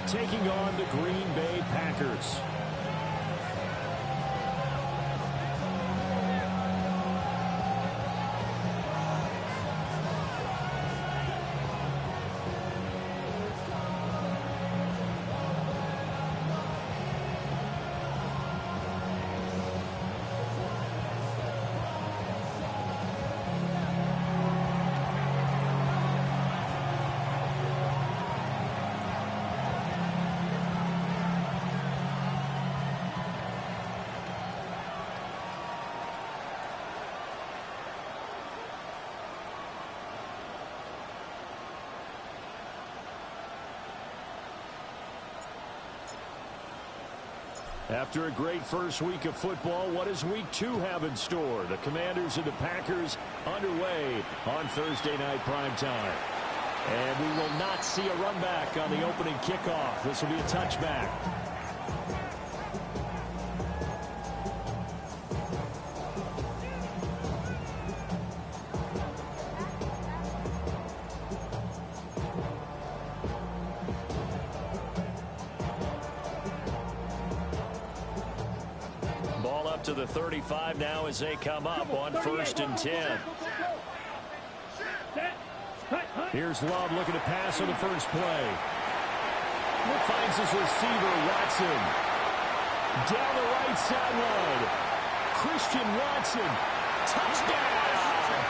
taking on the Green Bay Packers. After a great first week of football, what does week 2 have in store? The Commanders and the Packers underway on Thursday night primetime. And we will not see a run back on the opening kickoff. This will be a touchback. To the 35 now as they come up on 1st and 10. Here's Love looking to pass on the first play. Finds his receiver, Watson. Down the right sideline. Christian Watson. Touchdown,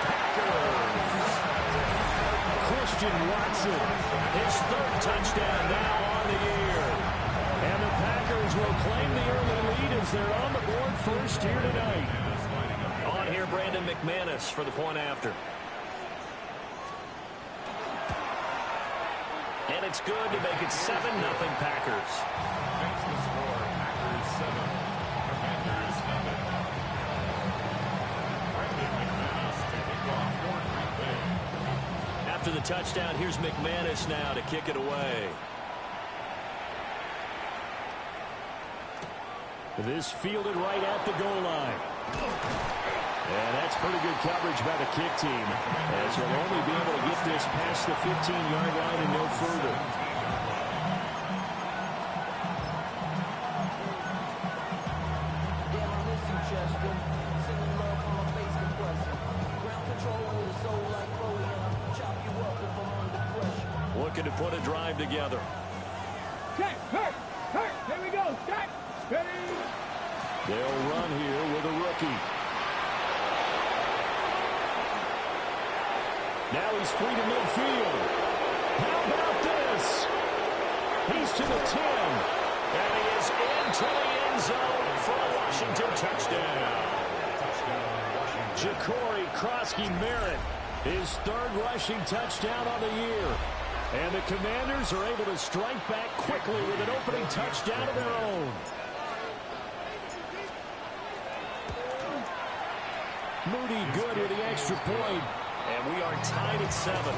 Packers. Christian Watson. His 3rd touchdown now on the year. And the Packers will claim the early lead as they're on the board first here tonight. On here, Brandon McManus for the point after. And it's good to make it 7-0 Packers. Makes the score, Packers 7, Commanders 7. Brandon McManus taking off for Green Bay. After the touchdown, here's McManus now to kick it away. This fielded right at the goal line. And that's pretty good coverage by the kick team, as he'll only be able to get this past the 15-yard line and no further. Looking to put a drive together. Okay, here we go. Start. They'll run here with a rookie. Now he's free to midfield. How about this? He's to the 10. And he is into the end zone for a Washington touchdown. Ja'Cory Krosky-Merritt, his 3rd rushing touchdown on the year. And the Commanders are able to strike back quickly with an opening touchdown of their own. Moody good with the extra point. And we are tied at 7.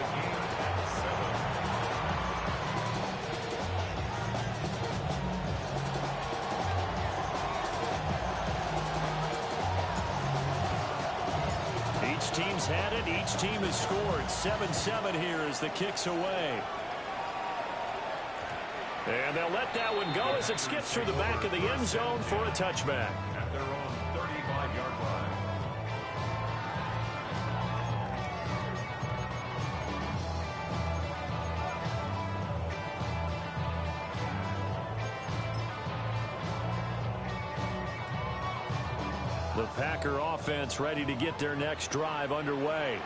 Each team's had it. Each team has scored. 7-7 here as the kick's away. And they'll let that one go as it skips through the back of the end zone for a touchback. At their own 35-yard line. The Packer offense ready to get their next drive underway.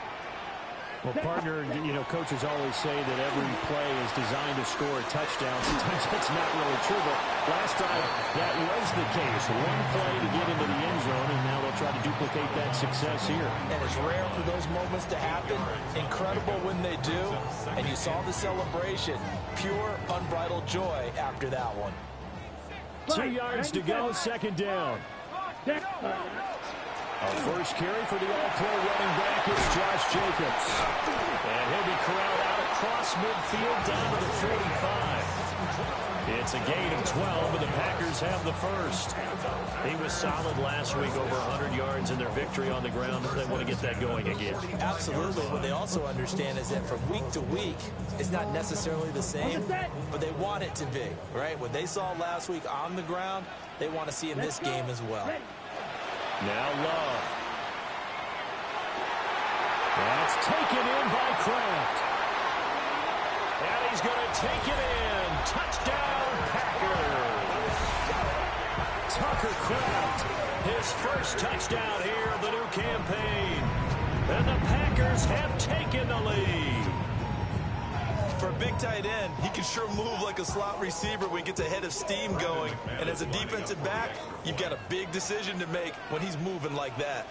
Well, partner, coaches always say that every play is designed to score a touchdown. Sometimes that's not really true, but last drive, that was the case. One play to get into the end zone, and now they'll try to duplicate that success here. And it's rare for those moments to happen. Incredible when they do. And you saw the celebration. Pure, unbridled joy after that one. 2 yards to go, 2nd down. Our first carry for the All-Pro running back is Josh Jacobs. And he'll be corralled out across midfield down to the 45. It's It's a gain of 12, and the Packers have the first. He was solid last week, over 100 yards in their victory on the ground. They want to get that going again. Absolutely. What they also understand is that from week to week, it's not necessarily the same, but they want it to be, right? What they saw last week on the ground, they want to see in this game as well. Now Love. That's taken in by Kraft. And he's going to take it in. Touchdown, Packers. Tucker Kraft, his first touchdown here of the new campaign. And the Packers have taken the lead. For a big tight end, he can sure move like a slot receiver when he gets a head of steam going. And as a defensive back, you've got a big decision to make when he's moving like that.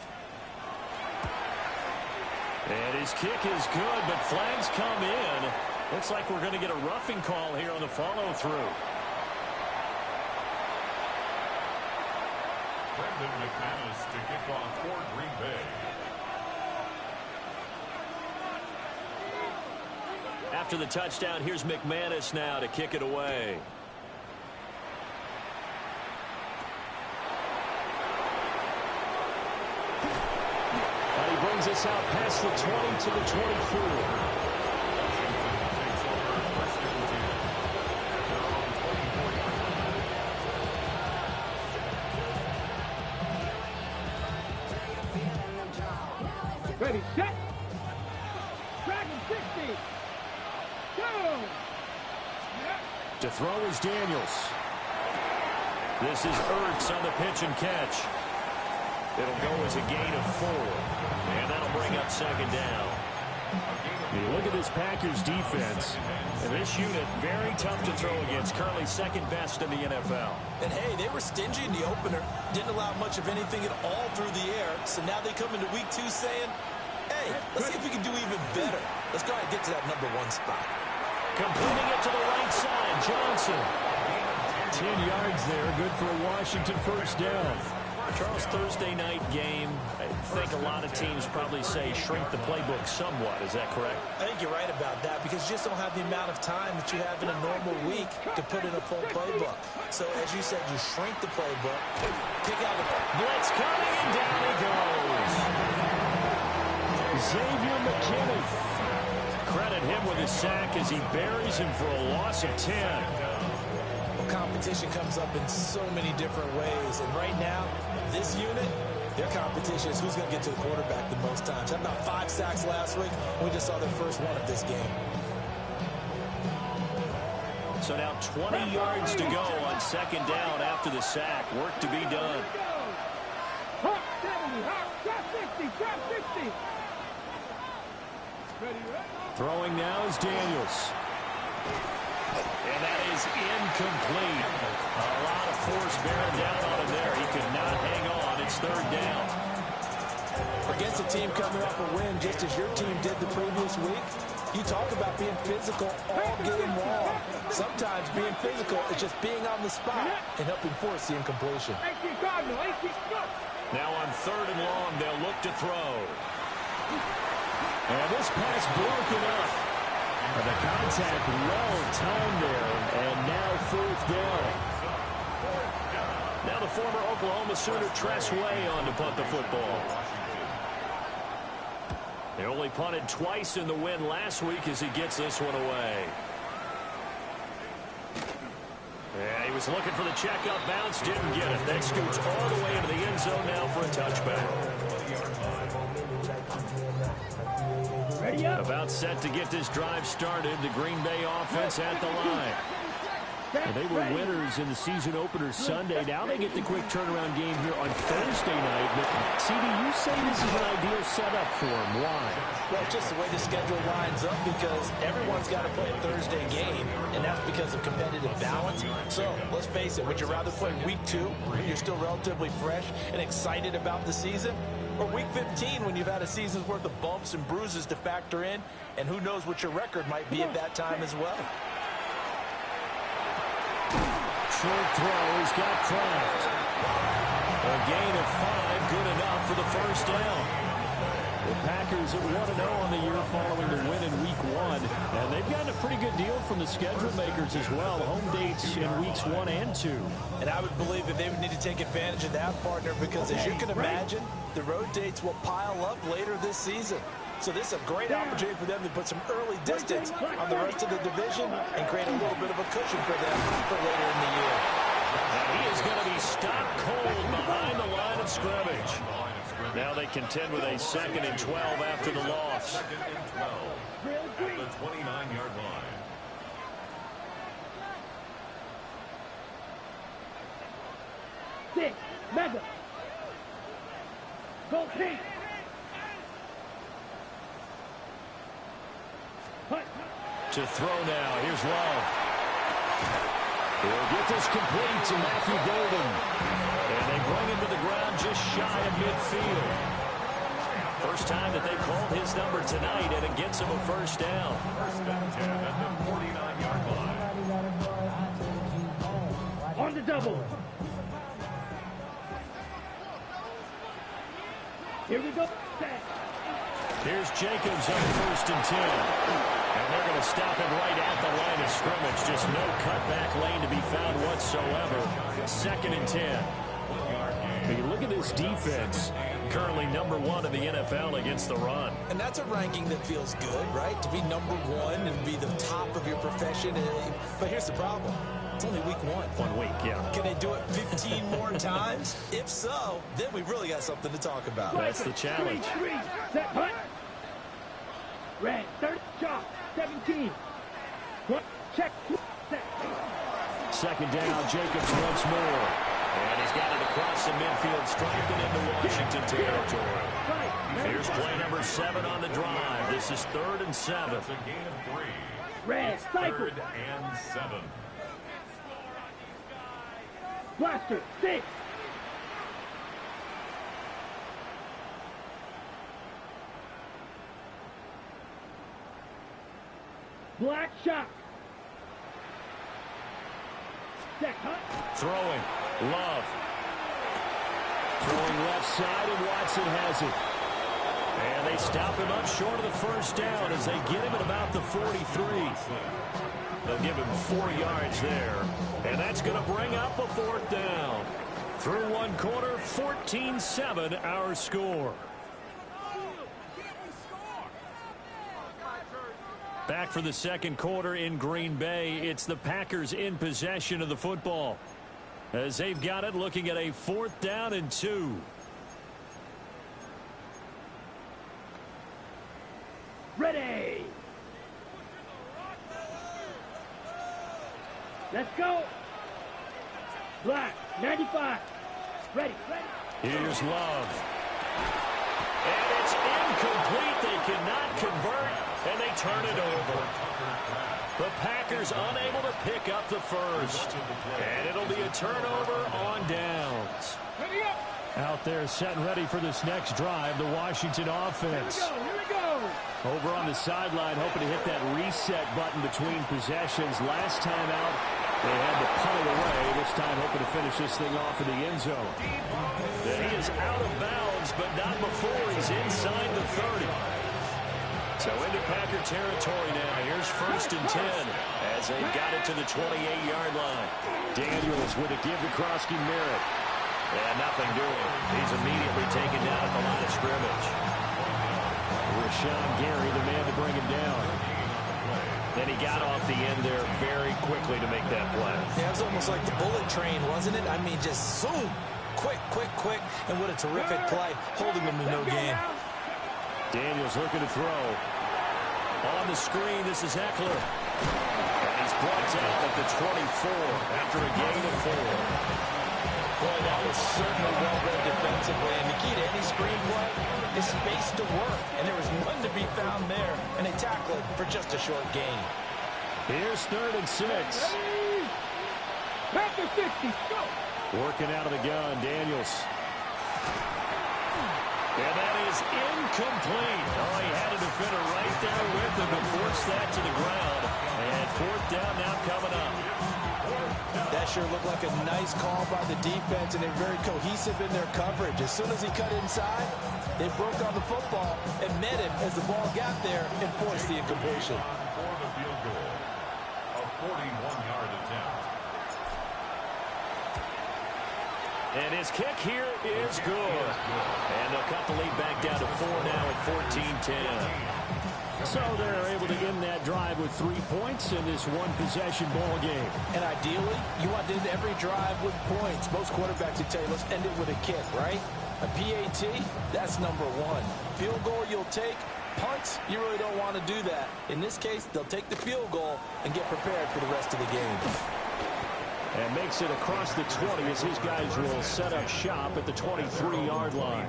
And his kick is good, but flags come in. Looks like we're going to get a roughing call here on the follow-through. Brendan McManus to kick off for Green Bay. After the touchdown, here's McManus now to kick it away. And he brings us out past the 20 to the 24. Ready, set. Dragon 60. Go. To throw is Daniels. This is Ertz on the pitch and catch. It'll go as a gain of 4. And that'll bring up second down. You look at this Packers defense, and this unit very tough to throw against, currently second best in the NFL. And hey, they were stingy in the opener, didn't allow much of anything at all through the air. So now they come into week 2 saying, hey, let's see if we can do even better. Let's go ahead and get to that #1 spot. Completing it to the right side, Johnson. 10 yards there, good for a Washington first down. Charles, Thursday night game, I think a lot of teams probably say shrink the playbook somewhat. Is that correct? I think you're right about that because you just don't have the amount of time that you have in a normal week to put in a full playbook. So, as you said, you shrink the playbook, kick out the blitz coming, and down he goes. Xavier McKinney. Credit him with his sack as he buries him for a loss of 10. Competition comes up in so many different ways, and right now this unit, their competition is who's going to get to the quarterback the most times. Had about 5 sacks last week, and we just saw their first one of this game. So now 20 yards to go on second down after the sack. Work to be done. Hop 70, hop, drop 60, drop 60. Throwing now is Daniels. And that is incomplete. A lot of force bearing down on him there. He could not hang on. It's third down. Against a team coming off a win, just as your team did the previous week, you talk about being physical all game long. Sometimes being physical is just being on the spot and helping force the incompletion. Now on third and long, they'll look to throw. And this pass broken up. The contact well timed there, and now fourth down. Now the former Oklahoma Sooner Tress Way on to punt the football. They only punted twice in the win last week as he gets this one away. Yeah, he was looking for the checkup bounce, didn't get it. That scoots all the way into the end zone now for a touchback. About set to get this drive started. The Green Bay offense at the line. And they were winners in the season opener Sunday. Now they get the quick turnaround game here on Thursday night. But, CD, you say this is an ideal setup for them. Why? Well, it's just the way the schedule lines up because everyone's got to play a Thursday game, and that's because of competitive balance. So, let's face it, would you rather play week 2 when you're still relatively fresh and excited about the season? Or week 15 when you've had a season's worth of bumps and bruises to factor in, and who knows what your record might be at that time as well. Short throw, he's got Kraft. A gain of 5, good enough for the first down. The Packers at 1-0 on the year following the win in Week 1. And they've gotten a pretty good deal from the schedule makers as well. Home dates in Weeks 1 and 2. And I would believe that they would need to take advantage of that, partner, because as you can imagine, the road dates will pile up later this season. So this is a great opportunity for them to put some early distance on the rest of the division and create a little bit of a cushion for them for later in the year. And he is going to be stopped cold behind the line of scrimmage. Now they contend with a 2nd and 12 after the loss. 2nd and 12 at the 29-yard line. Six, mega. Go pink. To throw now. Here's Love. He'll get this complete to Matthew Golden. And they bring him to the ground just shy of midfield. First time that they've called his number tonight, and it gets him a first down. 1st and 10 at the 49-yard line. On the double. Here we go. Set. Here's Jacobs on 1st and 10. And they're going to stop him right at the line of scrimmage. Just no cutback lane to be found whatsoever. 2nd and 10. When you look at this defense, currently #1 in the NFL against the run. And that's a ranking that feels good, right? To be #1 and be the top of your profession. But here's the problem. It's only week 1. 1 week, yeah. Can they do it 15 more times? If so, then we really got something to talk about. That's the challenge. Three, set, hunt. Red, 30, shot, 17. One, check, set. 2nd down, Jacobs once more. And he's got it across the midfield stripe and into Washington territory. Here's play number 7 on the drive. This is 3rd and 7. It's a gain of 3. Red, cycle. 3rd and 7. Blaster, 6. Black shot. Set, hunt. Throwing. Love. Throwing left side, and Watson has it. And they stop him up short of the first down as they get him at about the 43. They'll give him 4 yards there. And that's going to bring up a 4th down. Through 1 quarter, 14-7 our score. Back for the 2nd quarter in Green Bay. It's the Packers in possession of the football, as they've got it looking at a 4th down and 2. Ready. Let's go. Black, 95. Ready, ready. Here's Love. And it's incomplete. They cannot convert, and they turn it over. The Packers unable to pick up the first. And it'll be a turnover on downs. Ready up. Out there setting ready for this next drive, the Washington offense. Here we go. Over on the sideline, hoping to hit that reset button between possessions. Last time out, they had to punt it away. This time hoping to finish this thing off in the end zone. Then he is out of bounds, but not before he's inside the 30. So into Packer territory now. Here's 1st and 10 as they've got it to the 28-yard line. Daniels with a give to Krosky-Merritt. Yeah, nothing doing. He's immediately taken down at the line of scrimmage. Rashawn Gary, the man to bring him down. Then he got off the end there very quickly to make that play. Yeah, it was almost like the bullet train, wasn't it? I mean, just zoom. Quick, quick, quick. And what a terrific play, holding them to no gain. Daniels looking to throw. On the screen, this is Eckler. And he's brought down at the 24 after a gain of 4. Boy, that was certainly well-read defensively. And the key to any screenplay is space to work. And there was none to be found there. And they tackle it for just a short gain. Here's 3rd and 6. Packer 50, go. Working out of the gun, Daniels. And that is incomplete. Oh, he had a defender right there with him to force that to the ground. And 4th down now coming up. That sure looked like a nice call by the defense, and they're very cohesive in their coverage. As soon as he cut inside, They broke on the football and met him as the ball got there and forced the incompletion. For the field goal, a 41-yard attempt. And his kick here is good. And they'll cut the lead back down to 4 now at 14-10. So they're able to end that drive with 3 points in this one-possession ball game. And ideally, you want to end every drive with points. Most quarterbacks would tell you, let's end it with a kick, right? A PAT, that's number one. Field goal you'll take. Punts, you really don't want to do that. In this case, they'll take the field goal and get prepared for the rest of the game. And makes it across the 20 as his guys will set up shop at the 23-yard line.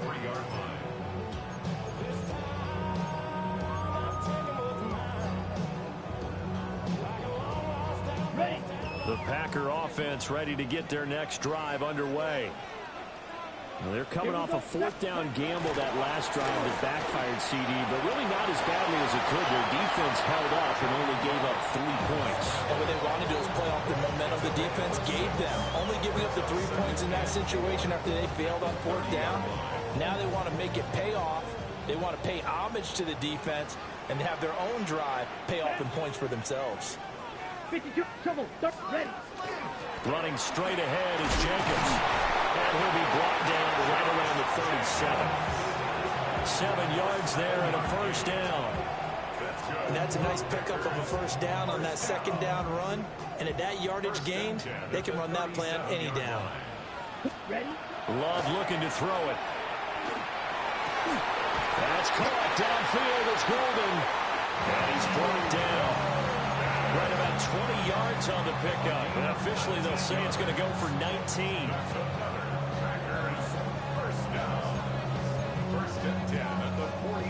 The Packer offense ready to get their next drive underway. Well, they're coming off a fourth-down gamble that last drive that backfired, CD, but really not as badly as it could. Their defense held up and only gave up 3 points. And what they wanted to do is play off the momentum the defense gave them. Only giving up the 3 points in that situation after they failed on fourth down. Now they want to make it pay off. They want to pay homage to the defense and have their own drive pay off in points for themselves. 52, trouble, start, ready. Running straight ahead is Jenkins. And he'll be brought down right around the 37. 7 yards there and a first down. And that's a nice pickup of a first down on that second down run. And at that yardage gain, they can run that play on any down. Ready? Love looking to throw it. That's caught downfield. It's Golden. And he's brought down. Right about 20 yards on the pickup. And officially they'll say it's going to go for 19.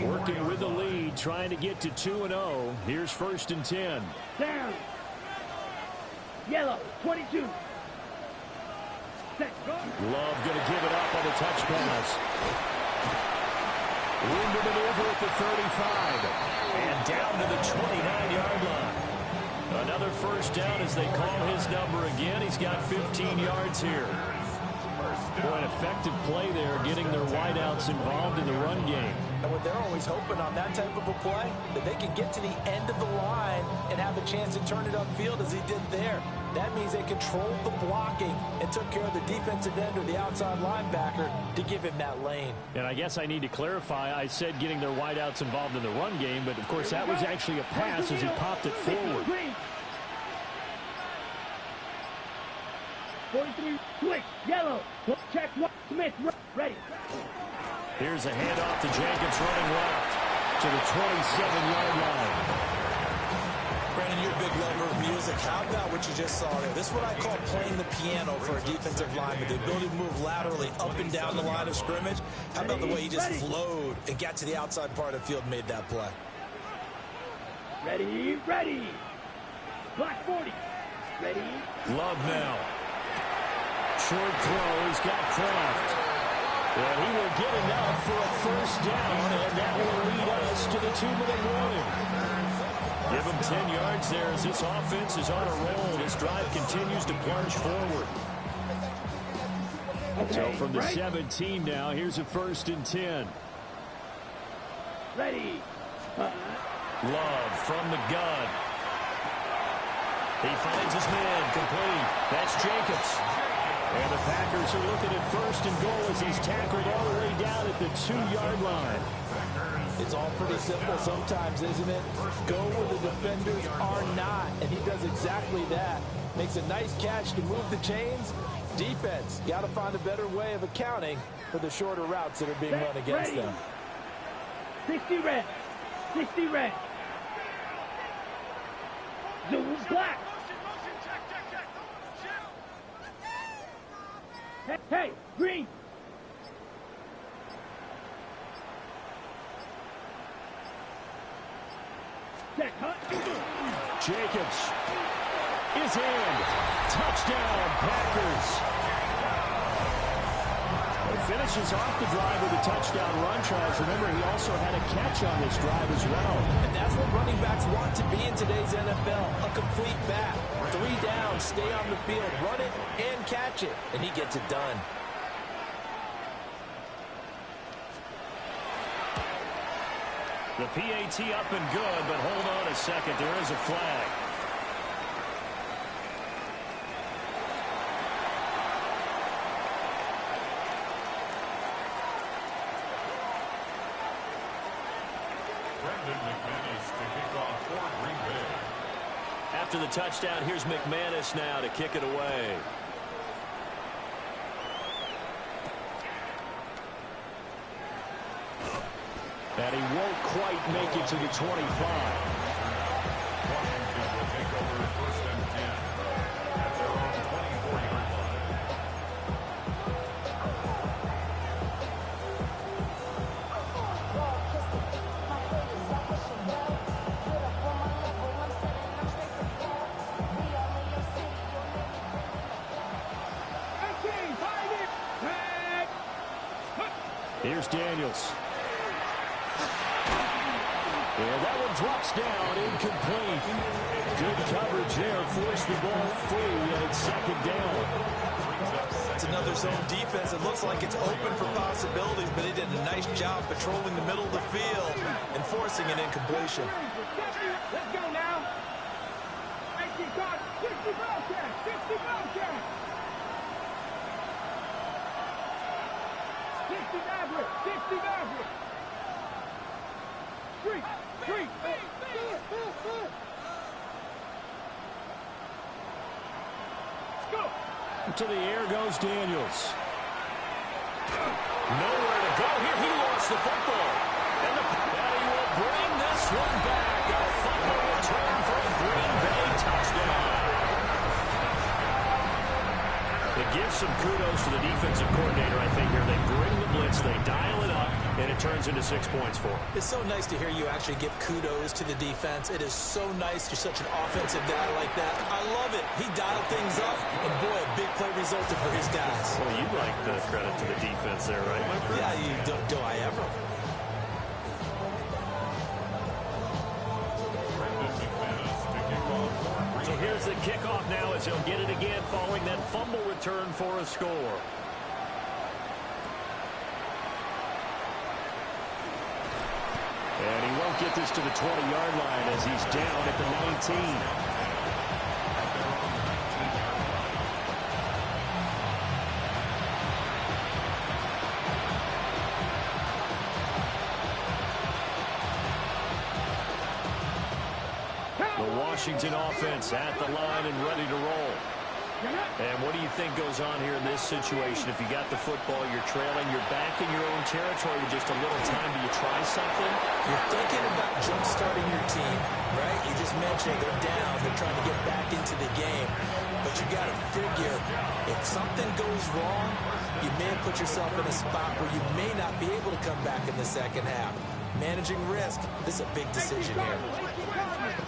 Working with the lead, trying to get to 2-0. Here's 1st and 10. Down. Yellow, 22. Set, go. Love going to give it up on the touch pass. Room to maneuver at the 35. And down to the 29-yard line. Another first down as they call his number again. He's got 15 yards here. Boy, an effective play there, getting their wideouts involved in the run game. And what they're always hoping on that type of a play, that they can get to the end of the line and have a chance to turn it upfield as he did there. That means they controlled the blocking and took care of the defensive end or the outside linebacker to give him that lane. And I guess I need to clarify, I said getting their wideouts involved in the run game, but of course that was actually a pass as he popped it forward. 43, switch, yellow, check, Smith, ready. Here's a handoff to Jenkins running left to the 27-yard line. Brandon, you're a big lover of music. How about what you just saw there? This is what I call playing the piano for a defensive lineman. The ability to move laterally up and down the line of scrimmage. How about the way he just flowed and got to the outside part of the field and made that play? Ready, ready. Black 40, ready. Love now. Short throw, he's got Kraft. And he will get enough for a first down, and that will lead us to the 2-minute warning. Give him 10 yards there as this offense is on a roll. This drive continues to plunge forward. So from the 17 now, here's a 1st and 10. Ready. Love from the gun. He finds his man complete. That's Jacobs. And the Packers are looking at 1st and goal as he's tackled all the way down at the 2-yard line. It's all pretty simple sometimes, isn't it? Go where the defenders are not, and he does exactly that. Makes a nice catch to move the chains. Defense, got to find a better way of accounting for the shorter routes that are being run against them. 60 red, 60 red. Zoom black. Hey, green. Check, Jacobs is in. Touchdown, Packers. He finishes off the drive with a touchdown run, Charles. Remember, he also had a catch on this drive as well. And that's what running backs want to be in today's NFL, a complete back. 3 downs, stay on the field, run it, and catch it. And he gets it done. The PAT up and good, but hold on a second. There is a flag. Brandon McManus to kick off for Green Bay. After the touchdown, here's McManus now to kick it away. And he won't quite make it to the 25. Washington will take over first and 10 at their own 24-yard line. Here's Daniels. And that one drops down, incomplete. Good coverage there, forced the ball free, and it's second down. It's another zone defense. It looks like it's open for possibilities, but he did a nice job patrolling the middle of the field and forcing an incompletion. Let's go now. 60 Bobcats. 60 Bobcats. 60 Mavericks. 60 Mavericks. Street. Let's go. To the air goes Daniels. Nowhere to go here. He lost the football. And he will bring this one back. A fumble return for a Green Bay touchdown. It gives some kudos to the defensive coordinator, I think, here. They bring the blitz, they dial it up, and it turns into 6 points for him. It's so nice to hear you actually give kudos to the defense. It is so nice. You're such an offensive guy like that. I love it. He dialed things up, and boy, a big play resulted for his guys. Well, you like the credit to the defense there, right, my friend? Yeah, do I ever? Brandon McManus to kick off for Green So here's the kickoff now as he'll get it again following that fumble return for a score. And he won't get this to the 20-yard line as he's down at the 19. The Washington offense at the line and ready to roll. And what do you think goes on here in this situation? If you got the football, you're trailing, you're back in your own territory with just a little time. Do you try something? You're thinking about jump-starting your team, right? You just mentioned they're down. They're trying to get back into the game. But you got to figure if something goes wrong, you may have put yourself in a spot where you may not be able to come back in the second half. Managing risk, this is a big decision here.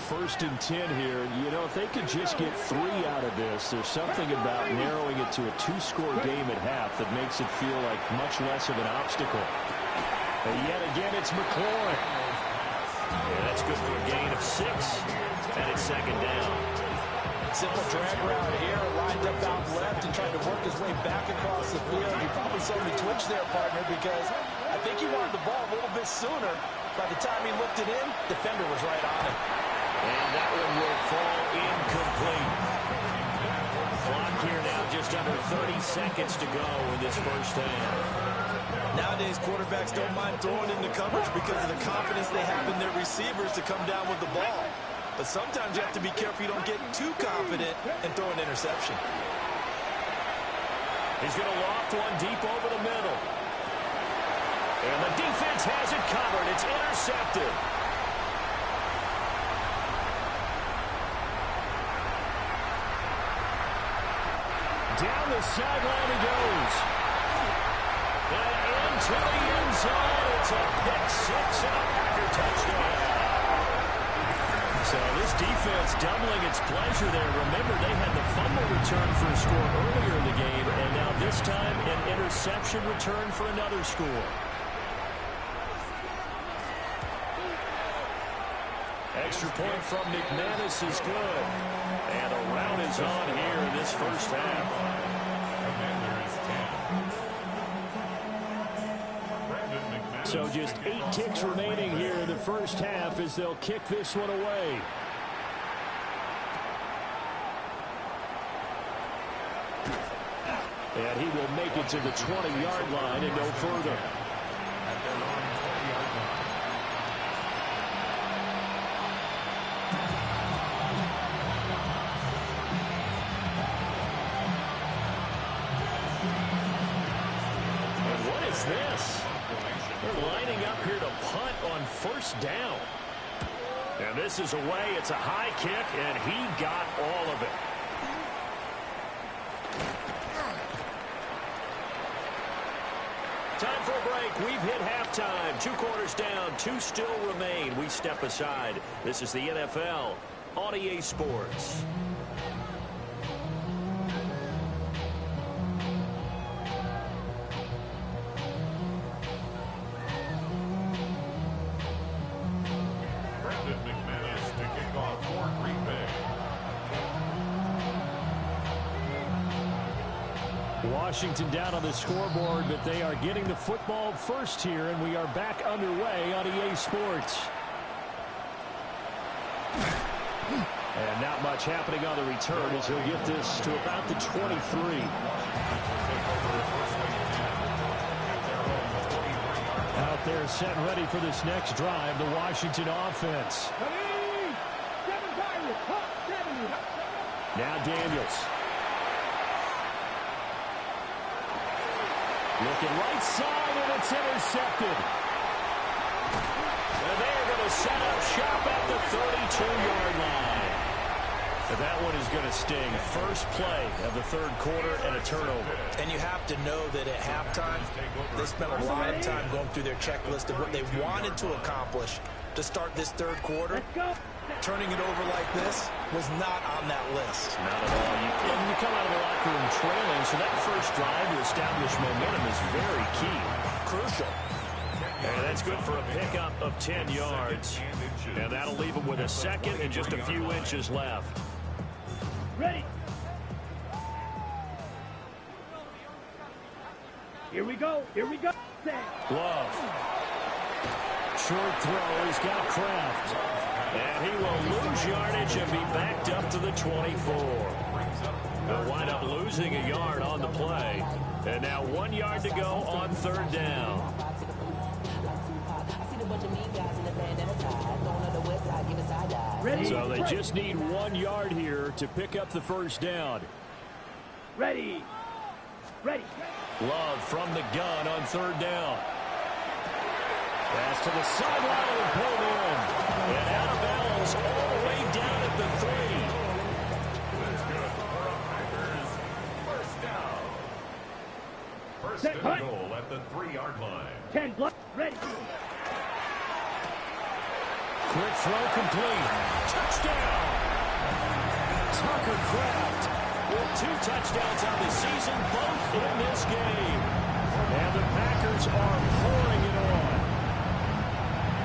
First and 10 here. You know, if they could just get 3 out of this, there's something about narrowing it to a 2-score game at half that makes it feel like much less of an obstacle. And yet again, it's McLaurin. Yeah, that's good for a gain of 6, and it's second down. Simple drag route here, lined up out left and trying to work his way back across the field. He probably saw me twitch there, partner, because I think he wanted the ball a little bit sooner. By the time he looked it in, defender was right on him. And that one will fall incomplete. Clock here now, just under 30 seconds to go in this first half. Nowadays, quarterbacks don't mind throwing into coverage because of the confidence they have in their receivers to come down with the ball. But sometimes you have to be careful you don't get too confident and throw an interception. He's going to loft one deep over the middle. And the defense has it covered. It's intercepted. Down the sideline he goes. And into the end zone. It's a pick 6 and a Packer touchdown. So this defense doubling its pleasure there. Remember, they had the fumble return for a score earlier in the game, and now this time an interception return for another score. Extra point from McManus is good. And a rout is on here in this first half. Commander is 10. Brandon McManus So just 8 ticks remaining here in the first half as they'll kick this one away. And he will make it to the 20-yard line and no further. And what is this? They're lining up here to punt on first down. And this is away. It's a high kick, and he got all of it. Time for a break. We've hit halftime. 2 quarters down. 2 still remain. We step aside. This is the NFL on EA Sports. Brandon McManus to kick off for Green Bay. Washington down on the scoreboard, but they are getting the football first here, and we are back underway on EA Sports. And not much happening on the return as he'll get this to about the 23. Out there set and ready for this next drive, the Washington offense. Now Daniels. Looking right side, and it's intercepted. And they're going to set up shop at the 32-yard line. And that one is going to sting. First play of the third quarter and a turnover. And you have to know that at halftime, they spent a lot of time going through their checklist of what they wanted to accomplish to start this third quarter. Turning it over like this was not on that list. Not at all. You come out of the locker room trailing, so that first drive to establish momentum is very key. Crucial. And that's good for a pickup of 10 yards. And that'll leave them with a second and just a few inches left. Ready. Here we go. Here we go. Glove. Short throw. He's got Kraft. And he will lose yardage and be backed up to the 24. They'll wind up losing a yard on the play. And now 1 yard to go on third down. Ready. So they just need 1 yard here to pick up the first down. Ready. Ready. Love from the gun on third down. Pass to the sideline and pulled in. And out of bounds all the way down at the 3. That's good for the Packers. First down. First and goal at the 3-yard line. 10 block. Ready. Quick throw complete. Touchdown. Tucker Kraft with 2 touchdowns on the season, both in this game. And the Packers are pouring it on.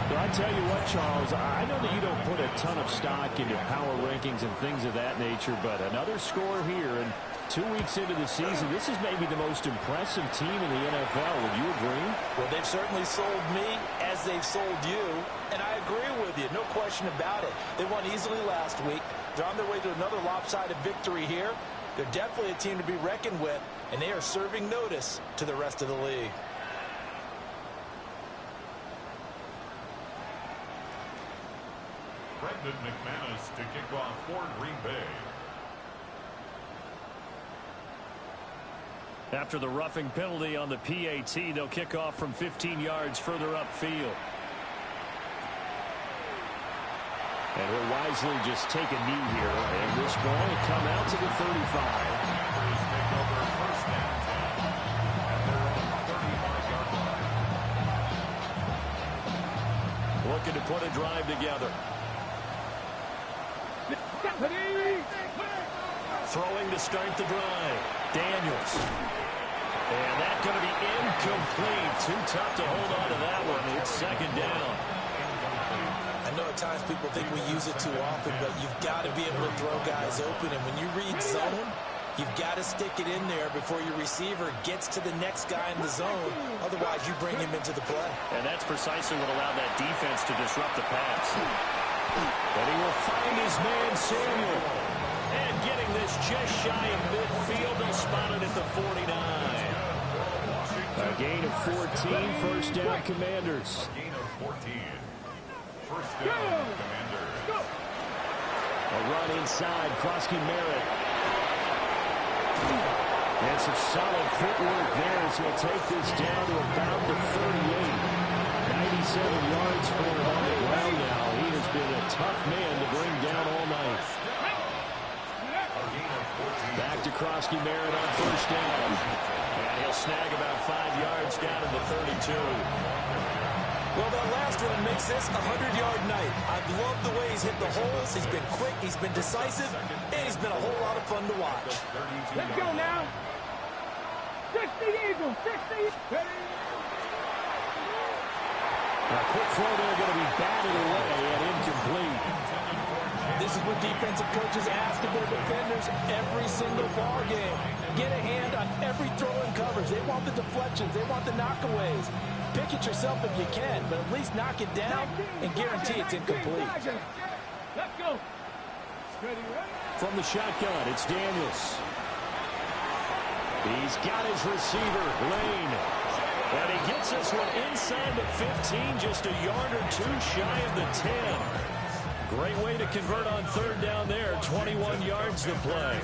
But I tell you what, Charles, I know that you don't put a ton of stock into power rankings and things of that nature, but another score here, and 2 weeks into the season, this is maybe the most impressive team in the NFL. Would you agree? Well, they've certainly sold me as they've sold you, and I agree with you, no question about it. They won easily last week. They're on their way to another lopsided victory here. They're definitely a team to be reckoned with, and they are serving notice to the rest of the league. Brandon McManus to kick off for Green Bay. After the roughing penalty on the PAT, they'll kick off from 15 yards further upfield. And he'll wisely just take a knee here, and this ball will come out to the 35. Looking to put a drive together. Throwing to start the drive. Daniels. And that's going to be incomplete. Too tough to hold on to that one. It's second down. I know at times people think we use it too often, but you've got to be able to throw guys open. And when you read zone, You've got to stick it in there before your receiver gets to the next guy in the zone. Otherwise, you bring him into the play. And that's precisely what allowed that defense to disrupt the pass. But he will find his man, Samuel. And getting this just shy of midfield, they'll spot it at the 49. A gain of 14, first down, Commanders. A gain of 14. First down, Commanders. A run inside, Krosky Merritt. And some solid footwork there as he'll take this down to about the 38. 97 yards for him on the ground now. He has been a tough man to bring down all night. Back to Krosky Merritt on first down. And he'll snag about 5 yards down to the 32. Well, that last one makes this a 100-yard night. I've loved the way he's hit the holes. He's been quick, he's been decisive, and he's been a whole lot of fun to watch. Let's go now. 60 Eagles, 60. A quick throw there going to be batted away and incomplete. This is what defensive coaches ask of their defenders every single ball game. Get a hand on every throw in coverage. They want the deflections. They want the knockaways. Pick it yourself if you can, but at least knock it down and guarantee it's incomplete. Let's go. From the shotgun, it's Daniels. He's got his receiver, Lane. And he gets this one inside the 15, just a yard or two shy of the 10. Great way to convert on third down there. 21 yards to play.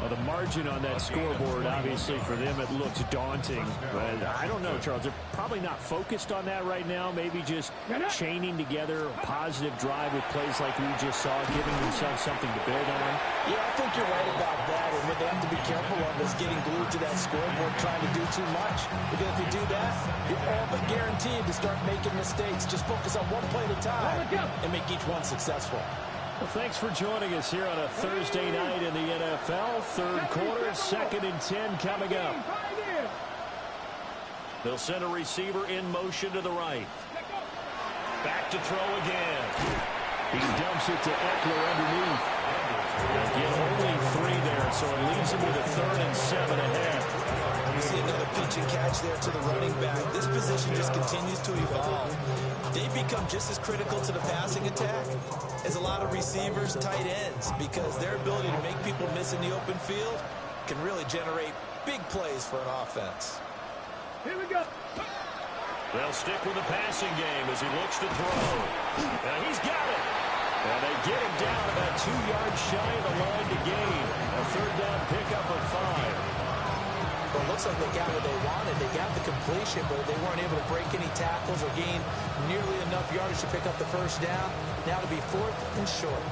Well, the margin on that scoreboard, obviously, for them, it looks daunting. But I don't know, Charles. They're probably not focused on that right now. Maybe just chaining together a positive drive with plays like we just saw, giving themselves something to build on. Yeah, I think you're right about that. And what they have to be careful of is getting glued to that scoreboard, trying to do too much. Because if you do that, you're all but guaranteed to start making mistakes. Just focus on one play at a time and make each one successful. Well, thanks for joining us here on a Thursday night in the NFL. Third quarter, 2nd and 10 coming up. They'll send a receiver in motion to the right. Back to throw again. He dumps it to Eckler underneath. They'll get only 3 there, so it leaves him with a 3rd and 7 ahead. You see another pitch and catch there to the running back. This position just continues to evolve. They've become just as critical to the passing attack as a lot of receivers, tight ends, because their ability to make people miss in the open field can really generate big plays for an offense. Here we go. They'll stick with the passing game as he looks to throw. And he's got it. And they get him down about 2 yards shy of the line to gain. A third down pickup of 5. Well, it looks like they got what they wanted. They got the completion, but they weren't able to break any tackles or gain nearly enough yardage to pick up the first down. Now to be 4th and short.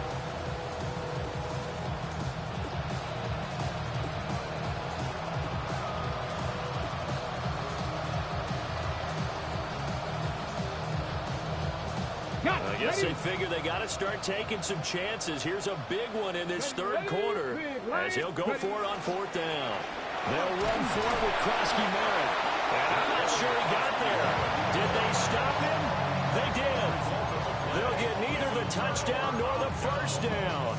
I guess they figure they got to start taking some chances. Here's a big one in this third quarter as he'll go for it on 4th down. They'll run for it with Krosky Merritt. And I'm not sure he got there. Did they stop him? They did. They'll get neither the touchdown nor the first down.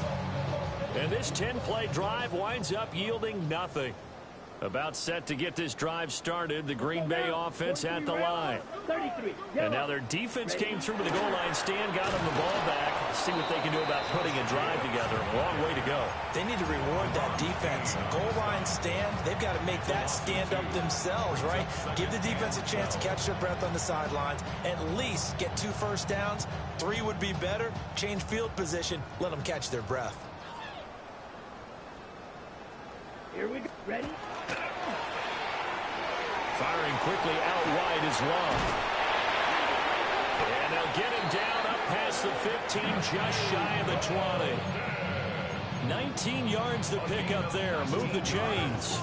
And this 10-play drive winds up yielding nothing. About set to get this drive started, the Green Bay offense at the line. 33. And now their defense came through to the goal line stand, got them the ball back. See what they can do about putting a drive together. A long way to go. They need to reward that defense. Goal line stand, they've got to make that stand up themselves, right? Give the defense a chance to catch their breath on the sidelines. At least get 2 first downs. 3 would be better. Change field position. Let them catch their breath. Here we go. Ready? Firing quickly out wide is Love. And they'll get him down up past the 15, just shy of the 20. 19 yards to pick up there. Move the chains.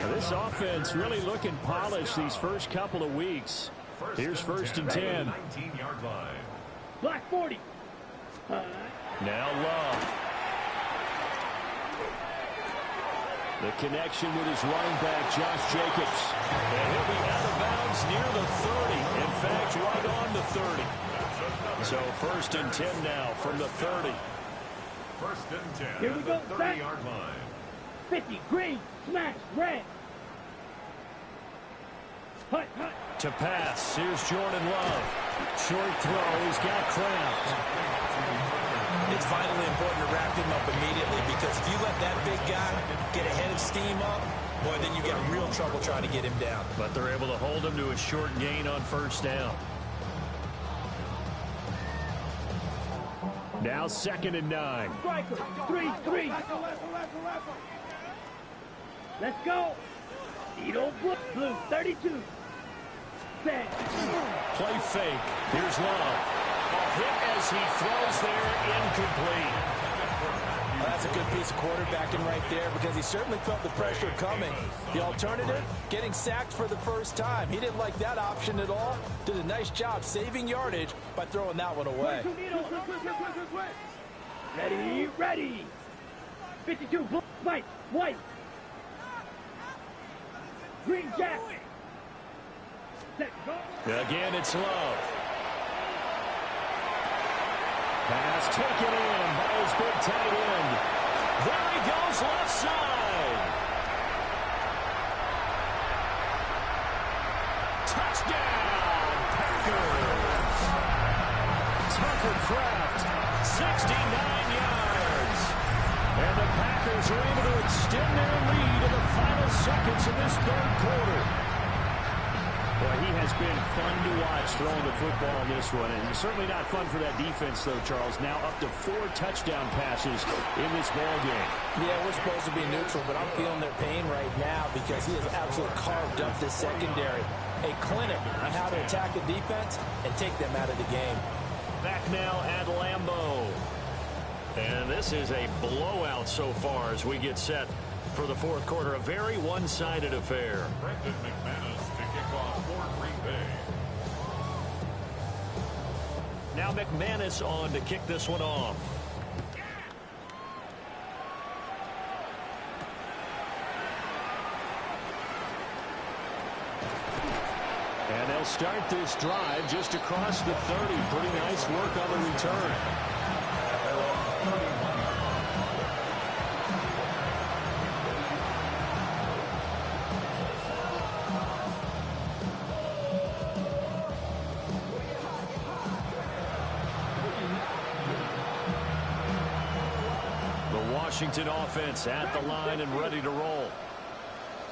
Now this offense really looking polished these first couple of weeks. Here's 1st and 10. 19-yard line. Black 40. Now Love. The connection with his running back, Josh Jacobs. And he'll be out of bounds near the 30. In fact, right on the 30. So 1st and 10 now from the 30. 1st and 10. Here we go. The 30-yard line. 50, green, smash, red. Hut, hut. To pass, here's Jordan Love. Short throw, he's got Kraft. It's vitally important to wrap him up immediately because if you let that big guy get a head of steam up, boy, then you got real trouble trying to get him down. But they're able to hold him to a short gain on first down. Now 2nd and 9. Striker, 3-3. Let's go. Edo Blue, 32. Set. Play fake. Here's Love. A hit as he throws there, incomplete. Well, that's a good piece of quarterbacking right there because he certainly felt the pressure coming. The alternative, getting sacked for the first time. He didn't like that option at all. Did a nice job saving yardage by throwing that one away. Ready, ready. 52, blue, white, white. Green Jack. Set, go. Again, it's Love. Pass taken in by his big tight end. There he goes, left side. Touchdown, Packers. Tucker Kraft, 69 yards. And the Packers are able to extend their lead in the final seconds of this 3rd quarter. Well, he has been fun to watch throwing the football in this one, and certainly not fun for that defense, though, Charles. Now up to 4 touchdown passes in this ball game. Yeah, we're supposed to be neutral, but I'm feeling their pain right now because he has absolutely carved up this secondary. A clinic on how to attack a defense and take them out of the game. Back now at Lambeau. And this is a blowout so far as we get set for the 4th quarter. A very one-sided affair. Brendan McManus to kick off for Green Bay. Now McManus on to kick this one off. And they'll start this drive just across the 30. Pretty nice work on the return. Washington offense at the line and ready to roll.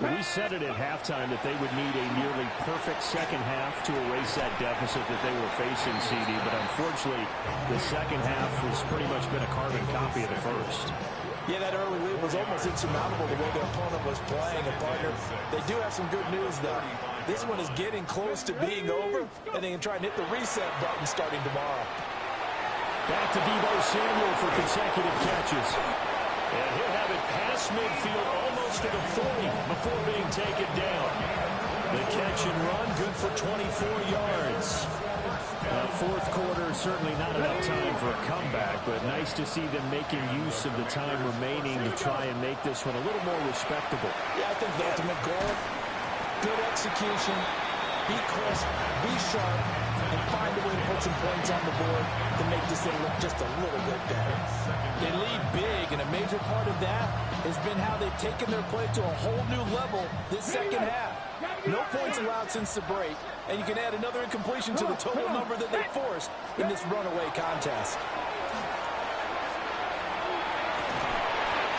We said it at halftime that they would need a nearly perfect second half to erase that deficit that they were facing, CD, but unfortunately the second half has pretty much been a carbon copy of the first. Yeah, that early lead was almost insurmountable the way their opponent was playing. And partner, they do have some good news, though. This one is getting close to being over, and they can try and hit the reset button starting tomorrow. Back to Deebo Samuel for consecutive catches. And he'll have it past midfield almost to the 40 before being taken down. The catch and run, good for 24 yards. 4th quarter, certainly not enough time for a comeback, but nice to see them making use of the time remaining to try and make this one a little more respectable. Yeah, I think the ultimate goal, good execution, be crisp, be sharp, and find a way to put some points on the board to make this thing look just a little bit better. They lead big, and a major part of that has been how they've taken their play to a whole new level this second half. No points allowed since the break, and you can add another incompletion to the total number that they forced in this runaway contest.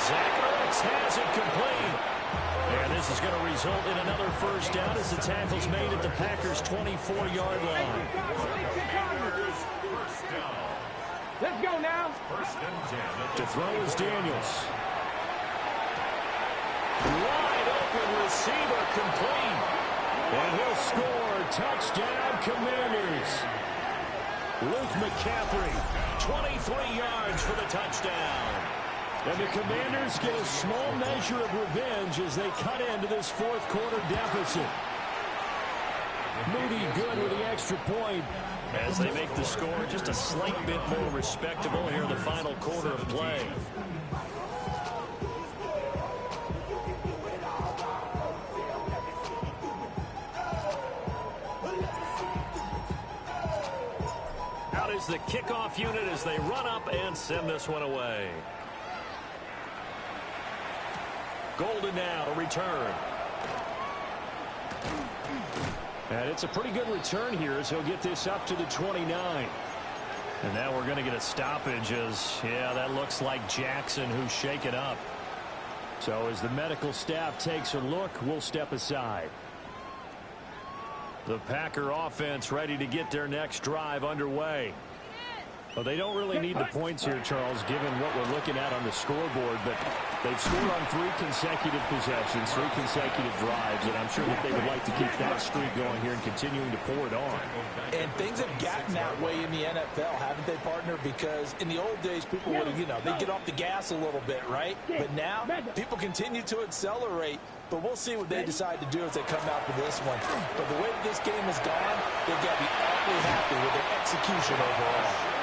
Zach Ertz has it complete. And this is going to result in another first down as the tackle's made at the Packers' 24-yard line. Let's go now. To throw is Daniels. Wide open receiver complete. And he'll score. Touchdown, Commanders. Luke McCaffrey, 23 yards for the touchdown. And the Commanders get a small measure of revenge as they cut into this 4th quarter deficit. Moody good with the extra point as they make the score just a slight bit more respectable here in the final quarter of play. Out is the kickoff unit as they run up and send this one away. Golden now to return. And it's a pretty good return here as he'll get this up to the 29. And now we're going to get a stoppage as, yeah, that looks like Jackson who's shaken up. So as the medical staff takes a look, we'll step aside. The Packer offense ready to get their next drive underway. Well, they don't really need the points here, Charles, given what we're looking at on the scoreboard, but they've scored on 3 consecutive possessions, 3 consecutive drives, and I'm sure that they would like to keep that streak going here and continuing to pour it on. And things have gotten that way in the NFL, haven't they, partner? Because in the old days, people would, they'd get off the gas a little bit, right? But now, people continue to accelerate, but we'll see what they decide to do as they come out for this one. But the way this game has gone, they've got to be awfully happy with their execution overall.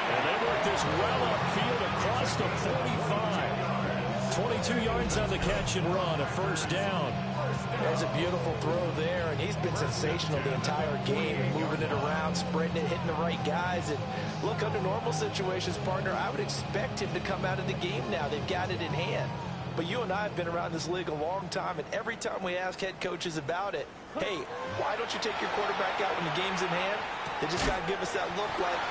And they work this well upfield across the 45. 22 yards on the catch and run, a first down. There's a beautiful throw there, and he's been sensational the entire game, moving it around, spreading it, hitting the right guys. And look, under normal situations, partner, I would expect him to come out of the game now. They've got it in hand. But you and I have been around this league a long time, and every time we ask head coaches about it, hey, why don't you take your quarterback out when the game's in hand? They just got to give us that look like,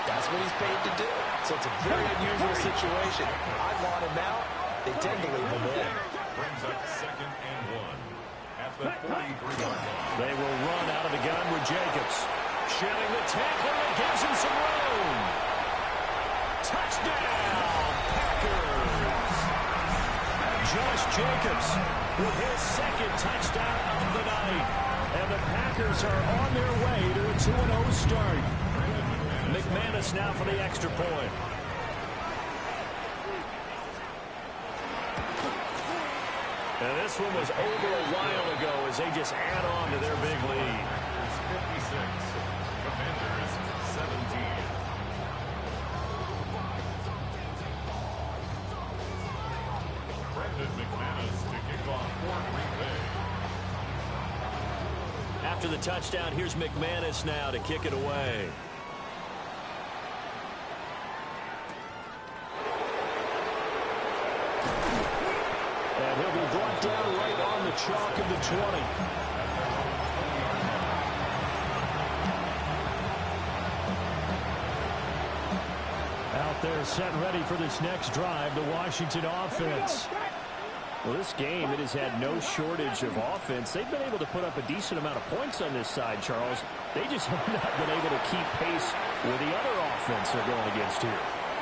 that's what he's paid to do. So it's a very unusual situation. I want him out. They tend to leave him in. Brings up 2nd and 1 at the 43-yard line. They will run out of the gun with Jacobs. Shedding the tackle and gives him some room. Touchdown, Packers. Josh Jacobs with his 2nd touchdown of the night. And the Packers are on their way to a 2-0 start. McManus now for the extra point. And this one was over a while ago as they just add on to their big lead. 56, Commanders 17. Brandon McManus to kick off for Green Bay. After the touchdown, here's McManus now to kick it away. And he'll be brought down right on the chalk of the 20. Out there set ready for this next drive, the Washington offense. Well, this game, it has had no shortage of offense. They've been able to put up a decent amount of points on this side, Charles. They just have not been able to keep pace with the other offense they're going against here.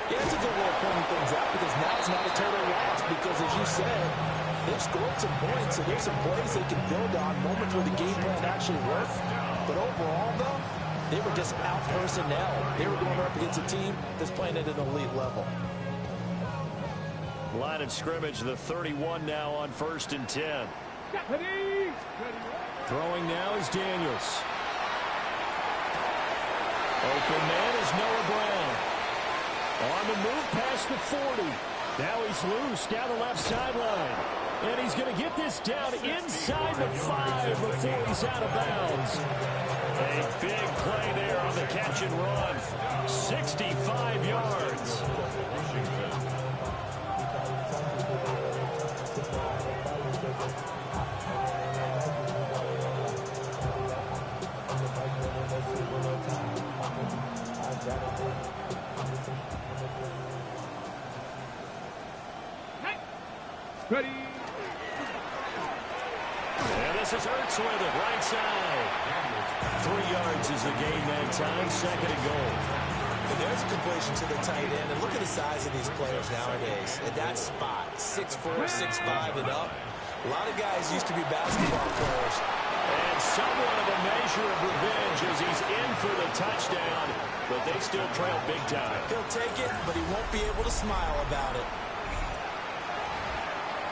Yeah, it's a good way of pointing things out because now it's not a total loss because, as you said, they've scored some points, so there's some plays they can build on, moments where the game plan actually worked. But overall, though, they were just out personnel. They were going up against a team that's playing at an elite level. Line of scrimmage, the 31 now on 1st and 10. Throwing now is Daniels. Open man is Noah Brown. On the move past the 40. Now he's loose down the left sideline. And he's going to get this down inside the 5 before he's out of bounds. A big play there on the catch and run. 65 yards. Ready. And this is Ertz with it, right side. 3 yards is the gain that time, 2nd and goal. And there's a completion to the tight end. And look at the size of these players nowadays. At that spot, 6'4", 6'5", and up. A lot of guys used to be basketball players. And somewhat of a measure of revenge as he's in for the touchdown. But they still trail big time. He'll take it, but he won't be able to smile about it.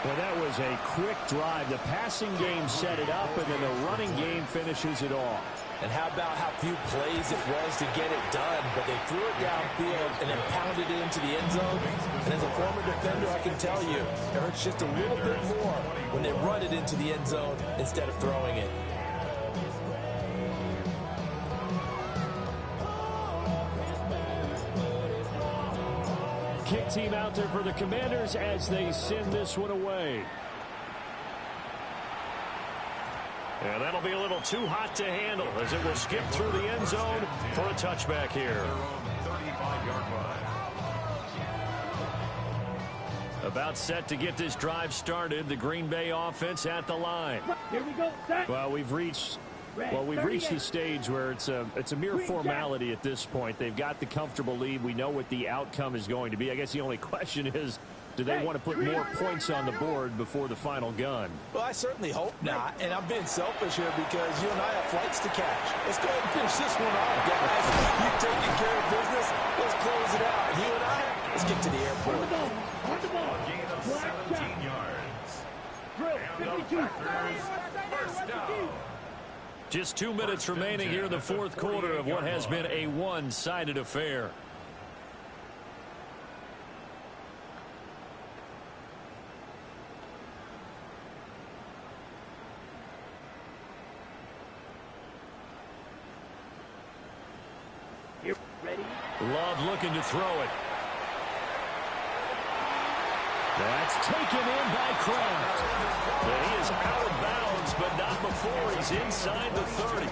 Well, that was a quick drive. The passing game set it up, and then the running game finishes it off. And how about how few plays it was to get it done, but they threw it downfield and then pounded it into the end zone. And as a former defender, I can tell you, it hurts just a little bit more when they run it into the end zone instead of throwing it. Kick team out there for the Commanders as they send this one away. And that'll be a little too hot to handle as it will skip through the end zone for a touchback here. 35-yard line. About set to get this drive started. The Green Bay offense at the line. Here we go. Set. Well, we've reached the stage where it's a mere formality at this point. They've got the comfortable lead. We know what the outcome is going to be. I guess the only question is, do they want to put more points on the board before the final gun? Well, I certainly hope not, and I'm being selfish here because you and I have flights to catch. Let's go ahead and finish this one off, guys. You've taken care of business. Let's close it out. You and I, let's get to the airport. On the ball. A gain of 17 yards. And the 52. Packers, first down. Just 2 minutes remaining here in the fourth quarter of what has been a one-sided affair. Love looking to throw it. That's taken in by Kraft. And he is out of bounds, but not before he's inside the 30.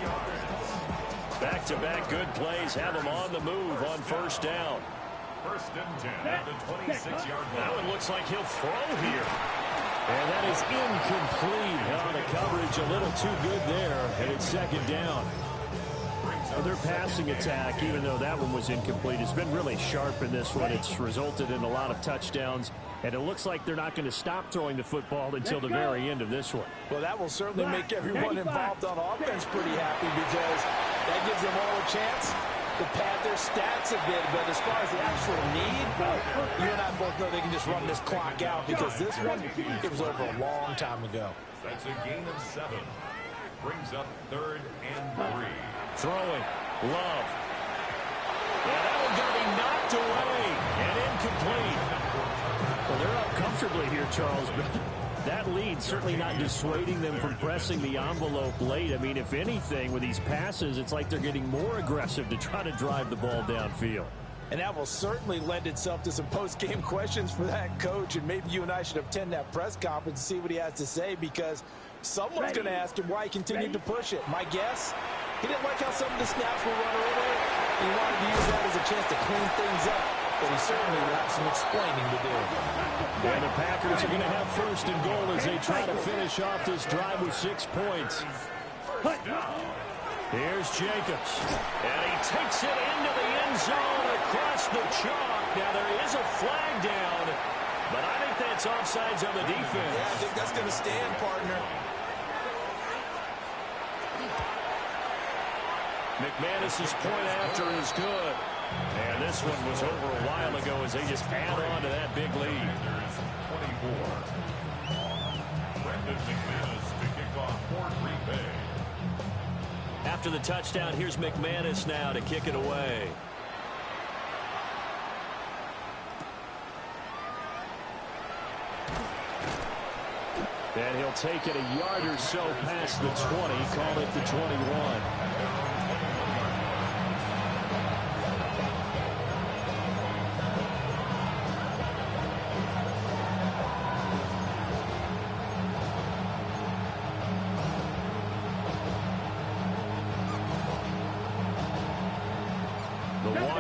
Back-to-back good plays have him on the move on first down. First and 10 at the 26-yard line. Now it looks like he'll throw here. And that is incomplete. Oh, the coverage a little too good there, and it's second down. Their passing attack, even though that one was incomplete, has been really sharp in this one. It's resulted in a lot of touchdowns, and it looks like they're not going to stop throwing the football until the very end of this one. Well, that will certainly make everyone involved on offense pretty happy because that gives them all a chance to pad their stats a bit. But as far as the actual need, you and I both know they can just run this clock out because this one, it was over a long time ago. That's a gain of 7. Brings up 3rd and 3. Throwing. Love. Yeah, that one going to be knocked away and incomplete. Well, they're up comfortably here, Charles, but that lead certainly not dissuading them from pressing the envelope late. I mean, if anything, with these passes, it's like they're getting more aggressive to try to drive the ball downfield. And that will certainly lend itself to some post-game questions for that coach, and maybe you and I should attend that press conference and see what he has to say because someone's going to ask him why he continued to push it. My guess, he didn't like how some of the snaps were run earlier. He wanted to use that as a chance to clean things up, but he certainly will have some explaining to do. And the Packers are going to have first and goal as they try to finish off this drive with 6 points. Here's Jacobs. And he takes it into the end zone across the chalk. Now there is a flag down, but I think that's offsides on the defense. Yeah, I think that's going to stand, partner. McManus's point after is good. And this one was over a while ago as they just add on to that big lead. 24. Brandon McManus to kick off for Green Bay. After the touchdown, here's McManus now to kick it away. And he'll take it a yard or so past the 20, call it the 21.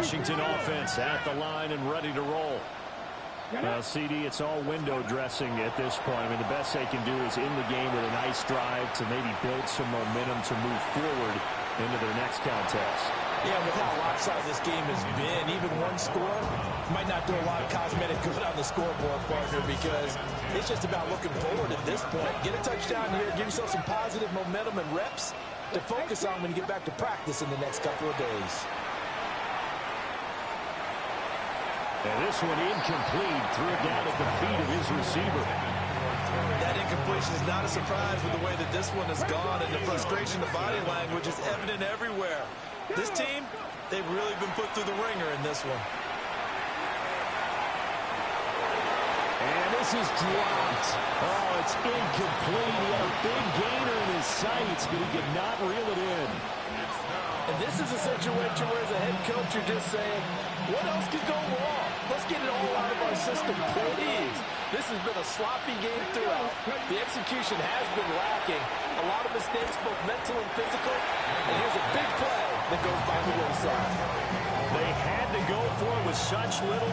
Washington offense at the line and ready to roll. Well, CD, it's all window dressing at this point. I mean, the best they can do is in the game with a nice drive to maybe build some momentum to move forward into their next contest. Yeah, with how lopsided this game has been, even one score might not do a lot of cosmetic good on the scoreboard, partner, because it's just about looking forward at this point. Get a touchdown here, give yourself some positive momentum and reps to focus on when you get back to practice in the next couple of days. And this one incomplete. Threw it down at the feet of his receiver. That incompletion is not a surprise with the way that this one has gone, and the frustration, the body language is evident everywhere. This team, they've really been put through the ringer in this one. And this is dropped. Oh, it's incomplete. He had a big gainer in his sights, but he could not reel it in. And this is a situation where as a head coach you're just saying, what else could go wrong? Let's get it all out of our system, please. This has been a sloppy game throughout. The execution has been lacking. A lot of mistakes, both mental and physical. And here's a big play that goes by the wayside. They had to go for it with such little